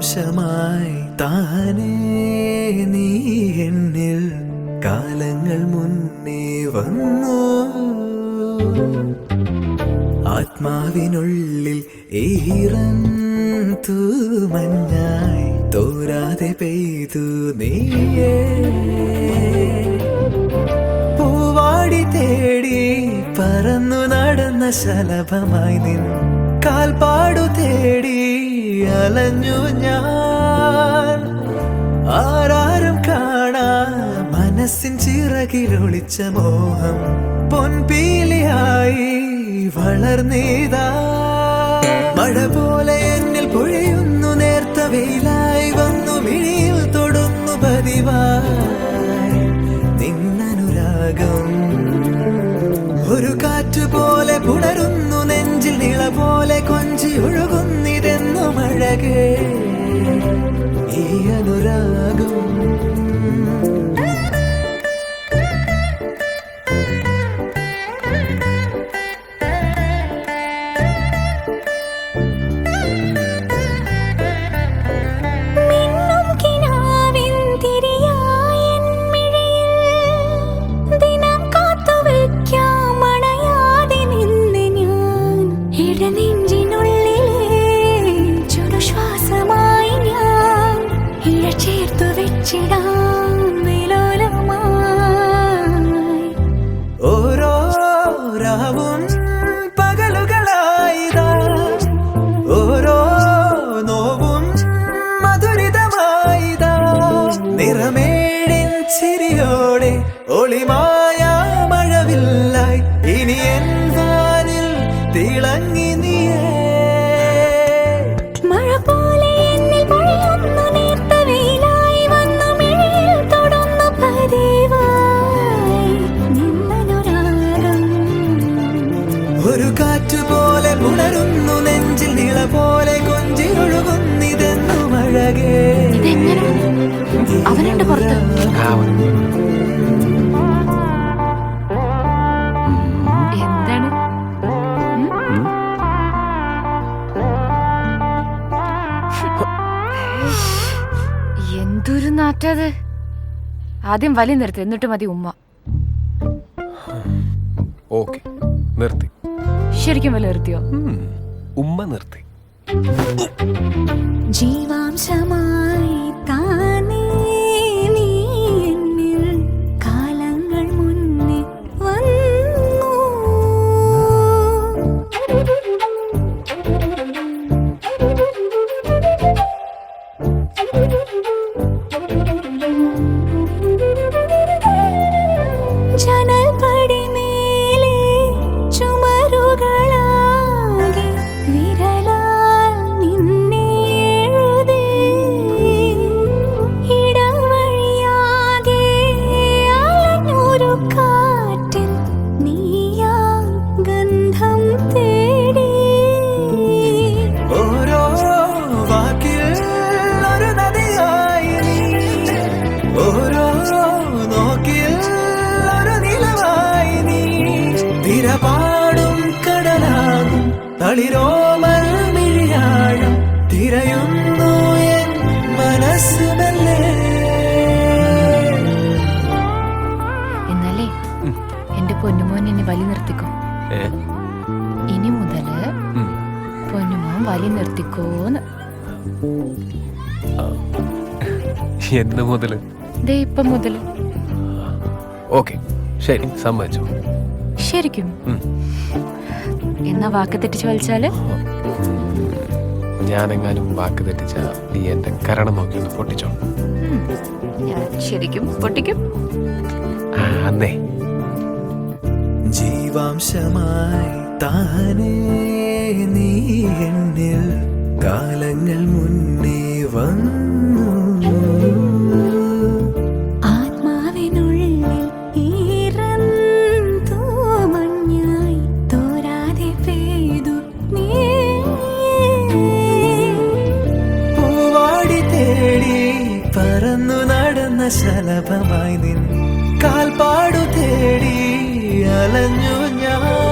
ജീവാംശമായി താനേ നീ എന്നിൽ കാലങ്ങൾ മുന്നേ വന്നു. ആത്മാവിനുള്ളിൽ ഈറൻ തൂമഞ്ഞായി തോരാതെ പെയ്തു നീയേ. പൂവാടി തേടി പറന്നു നടന്ന ശലഭമായി നിൻ കാൽപ്പാടു തേടി അലഞ്ഞു ഞാൻ. ആരാരും കാണാ മനസ്സിൻ ചിറകിലൊളിച്ച മോഹം പൊൻപീലിയായി വളർന്നീതാ. മഴ പോലെ എന്നിൽ പൊഴിയുന്നു, നേർത്ത വെയിലായി വന്നു മിഴിയിൽ തൊടുന്നു പതിവായി നിന്നനുരാഗം. ഒരു കാറ്റുപോലെ പുണരുന്നു നെഞ്ചിൽ, നിള പോലെ കൊഞ്ചി ഒഴുകുന്നിതെന്നു മഴകേ ഈ അനുരാഗം. ഓരോ രാവും പകലുകളായിതാ, ഓരോ നോവും മധുരിതമായിതാ. നിറമേടിൻ ചിരിയോടെ ഒളിമായ മഴവില്ലായി ഇനി എൻ വാനിൽ തിളങ്ങി നീയേ. മഴ പോലെ എന്നിൽ പൊഴിയുന്നു, നേർത്ത വെയിലായി വന്നു മിഴിയിൽ തൊടുന്നു പതിവായി നിന്നനുരാഗം. ഒരു കാറ്റുപോലെ പുണരുന്നു നെഞ്ചിൽ, നിള പോലെ കൊഞ്ചി ഒഴുകുന്നിതെന്നു മഴകേ. അവനുണ്ട് പുറത്ത്. എന്താണ് എന്തൊരു നാറ്റത്. ആദ്യം വലി നിർത്തി, എന്നിട്ട് മതി ഉമ്മ. ഓക്കെ, നിർത്തി. ശരിക്കും വലി നിർത്തിയോ? ഉമ്മ നിർത്തി. ജീവാംശമായി താനേ നീ എന്നിൽ കാലങ്ങൾ മുന്നേ വന്നു. ജനൽ പടിമേലെ ചുമരുകളാകെ വിരലാൽ നിന്നെ എഴുതി. ഇടവഴിയാകെ അലഞ്ഞൊരു കാറ്റിൽ നീയാ ഗന്ധം തേടി. ഓരോ വാക്കിൽ ഒരു നദിയായി നീ, ഓരോ നോക്കിൽ ഒരു നിലവായി നീ. തിരപാടും കടലാകും തളിരോമൽ മിഴിയാഴം തിരയുന്നു എൻ മനസ്സുമല്ലേ. എന്നല്ലേ എന്റെ പൊന്നുമോൻ എന്നെ വലി നിർത്തിക്കോ. ഇനി മുതല് പൊന്നുമോൻ വലി നിർത്തിക്കോന്ന്. എന്ന് മുതല്? ദേ ഇപ്പം മുതല്. ഓക്കെ, ശരി, സമ്മതിച്ചു. ശരിക്കും? എന്നാ വാക്ക് തെറ്റിച്ച് വലിച്ചാല്? ഞാനെങ്ങാനും വാക്ക് തെറ്റിച്ച നീ എന്റെ കരണം നോക്കിയൊന്ന് പൊട്ടിച്ചോ. ഞാൻ ശരിക്കും പൊട്ടിക്കും. അന്നേ ജീവാംശമായി താനേ നീ എന്നിൽ കാലങ്ങൾ മുന്നേ വന്നു. ആത്മാവിനുള്ളിൽ ഈറൻ തൂമഞ്ഞായി തോരാതെ പെയ്തു നീ. പൂവാടി തേടി പറന്നു നടന്ന ശലഭമായി നിൻ കാൽപ്പാടു തേടി അലഞ്ഞു ഞാൻ.